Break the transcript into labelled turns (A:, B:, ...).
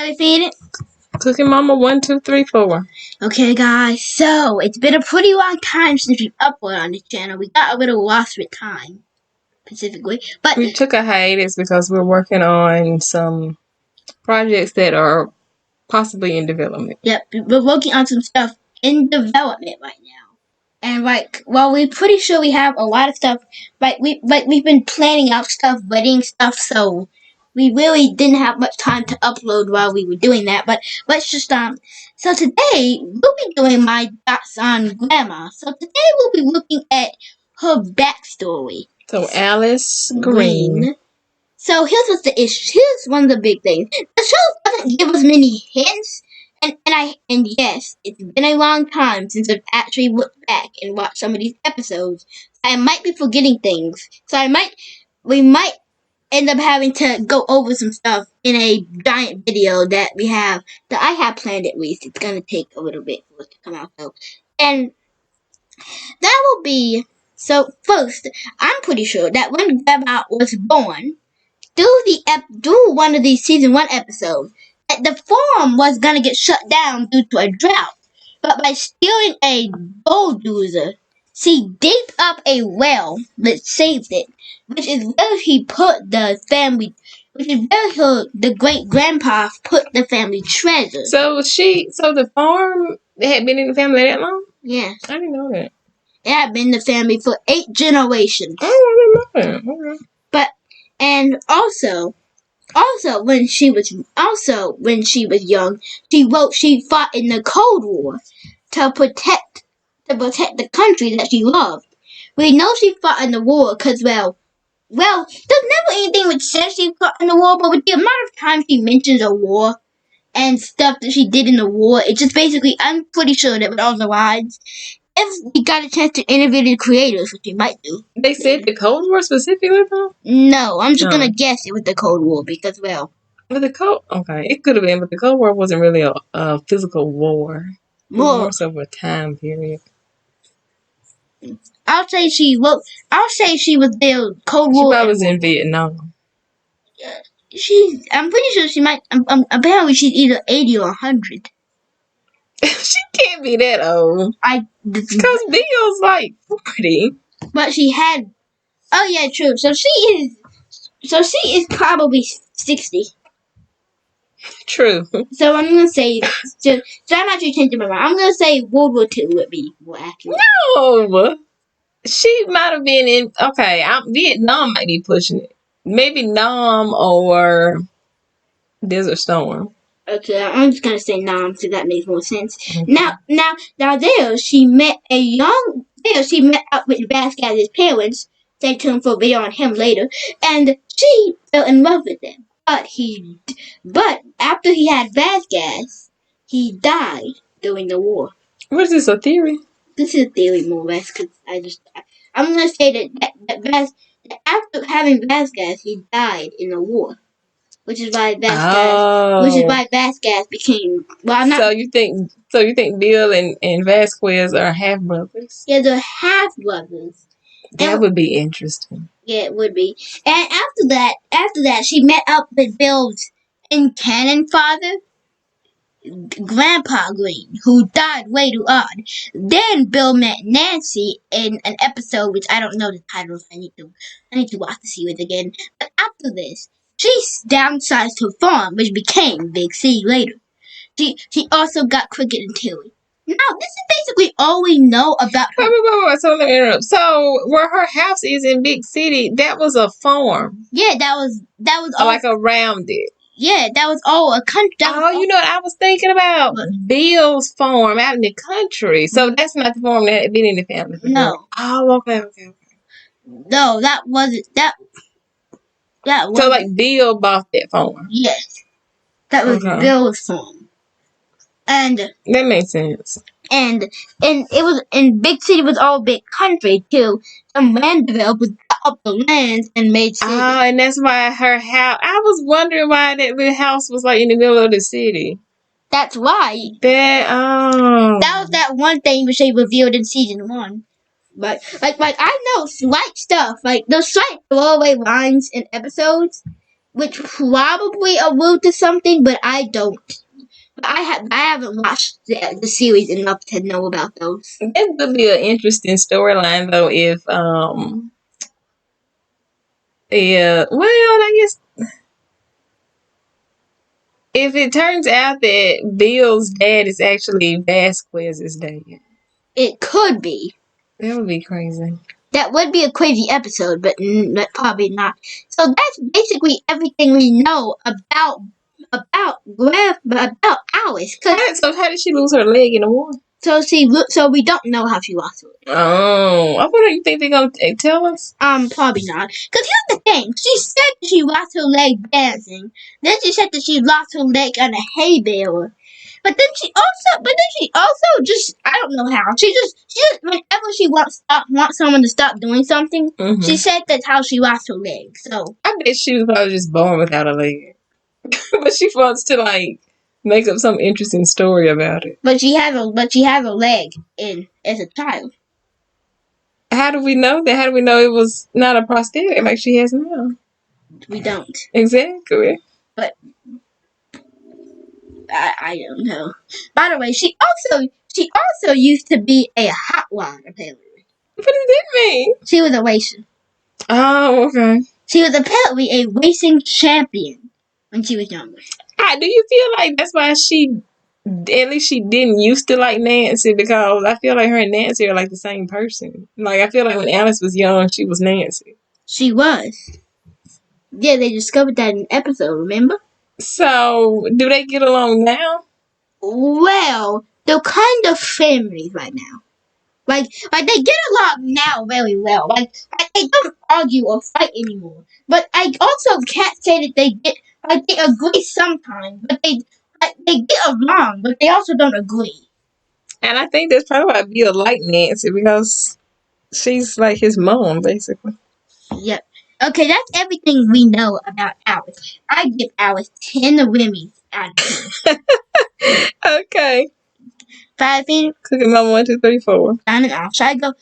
A: we feed it?
B: Cooking Mama 1, 2, 3, 4.
A: Okay, guys. So it's been a pretty long time since we've uploaded on this channel. We got a little lost with time, specifically. But
B: We took a hiatus because we're working on some projects that are possibly in development.
A: Yep, we're working on some stuff in development right now. And we're pretty sure we have a lot of stuff. We've been planning out stuff, wedding stuff, so we really didn't have much time to upload while we were doing that. But let's just So today we'll be doing my thoughts on Grandma. So today we'll be looking at her backstory.
B: So Alice Green.
A: So here's what's the issue. Here's one of the big things. The show doesn't give us many hints. And yes, it's been a long time since I've actually looked back and watched some of these episodes. I might be forgetting things. So we might end up having to go over some stuff in a giant video that I have planned at least. It's gonna take a little bit for it to come out though. And that will be, so first, I'm pretty sure that when Grandma was born, do one of these season 1 episodes, that the farm was gonna get shut down due to a drought. But by stealing a bulldozer, she digged up a well that saved it, which is where he put the family, which is where the great grandpa put the family treasure.
B: So the farm had been in the family that long?
A: Yes.
B: I didn't know that.
A: It had been in the family for 8 generations.
B: Oh, I didn't know that. Okay.
A: And also when she was young, she fought in the Cold War to protect the country that she loved. We know she fought in the war because well, there's never anything which says she fought in the war, but with the amount of times she mentions a war and stuff that she did in the war, it's just basically, I'm pretty sure that with all the lines, if we got a chance to interview the creators, which we might do.
B: They said the Cold War specifically, though?
A: No, I'm just gonna guess it was the Cold War because, well.
B: But okay, it could have been, but the Cold War wasn't really a physical war. It was more so a time period.
A: I'll say she was there. Cold War.
B: She probably was in Vietnam.
A: I'm pretty sure she might. Apparently, she's either 80 or 100.
B: She can't be that old. Because Bill's like 40.
A: But she had. Oh yeah, true. So she is probably 60.
B: True.
A: So I'm gonna say. So I'm actually changing my mind. I'm gonna say World War II would be more accurate.
B: No. She might have been in. Okay, Vietnam might be pushing it. Maybe Nam or Desert Storm.
A: Okay, I'm just gonna say Nam, so that makes more sense. Okay. Now there she met up with Vasquez's parents. Stay tuned for a video on him later, and she fell in love with him. But after he had Vasquez, he died during the war.
B: What is this, a theory?
A: This is a theory more or less, because I'm gonna say that after having Vasquez, he died in the war. Which is why Vasquez became not.
B: So you think Bill and Vasquez are half brothers?
A: Yeah, they're half brothers.
B: That would be interesting.
A: Yeah, it would be. And after that, she met up with Bill's in-canon father, Grandpa Green, who died later on. Then Bill met Nancy in an episode which I don't know the title. I need to watch the series again. But after this, she downsized her farm, which became Big C later. She also got Cricket and Tilly. Now, this is basically all we know about her.
B: Wait, so let me interrupt. So, where her house is in Big City, that was a farm.
A: Yeah, that was all.
B: Like around it.
A: Yeah, that was all a country.
B: You know what I was thinking about? What? Bill's farm out in the country. So, that's not the farm that had been in the family before.
A: No.
B: Oh, okay.
A: No, that wasn't.
B: So, like, Bill bought that farm?
A: Yes. That was Bill's farm. And
B: that makes sense.
A: And it was, and Big City was all big country too. Some land developers got up the lands and made cities.
B: Oh, and that's why her house. I was wondering why that little house was like in the middle of the city.
A: That's why.
B: That
A: was that one thing which they revealed in season 1. But like I know slight stuff, like those slight throwaway lines in episodes. which probably allude to something, but I don't. I haven't watched the series enough to know about those.
B: That would be an interesting storyline though I guess if it turns out that Bill's dad is actually Vasquez's dad.
A: It could be.
B: That would be crazy.
A: That would be a crazy episode, but probably not. So that's basically everything we know about Alice.
B: So how did she lose her leg in the war?
A: So we don't know how she lost her leg.
B: Oh, I wonder, you think they're gonna tell us?
A: Probably not. Because here's the thing: she said that she lost her leg dancing. Then she said that she lost her leg on a hay bale. But then she also just, I don't know how. She just whenever she wants someone to stop doing something, she said that's how she lost her leg. So
B: I bet she was probably just born without a leg. But she wants to like make up some interesting story about it.
A: But she has a leg as a child.
B: How do we know that? How do we know it was not a prosthetic like she has now?
A: We don't.
B: Exactly.
A: But I don't know. By the way, she also used to be a hot rod, apparently.
B: What does that mean?
A: She was a racer.
B: Oh, okay.
A: She was apparently a racing champion when she was younger.
B: Do you feel like that's why at least she didn't used to like Nancy? Because I feel like her and Nancy are like the same person. Like, I feel like when Alice was young, she was Nancy.
A: She was. Yeah, they discovered that in an episode, remember?
B: So, do they get along now?
A: Well, they're kind of families right now. Like they get along now very well. Like they don't argue or fight anymore. But I also can't say that they agree sometimes. But they get along, but they also don't agree.
B: And I think that's probably why Bill liked Nancy, because she's like his mom, basically.
A: Yep. Okay, that's everything we know about Alice. I give Alice 10 Remy's out of 10.
B: Okay.
A: 5 feet.
B: Cooking Mama 1, 2, 3, 4.
A: Signing off. Should I go?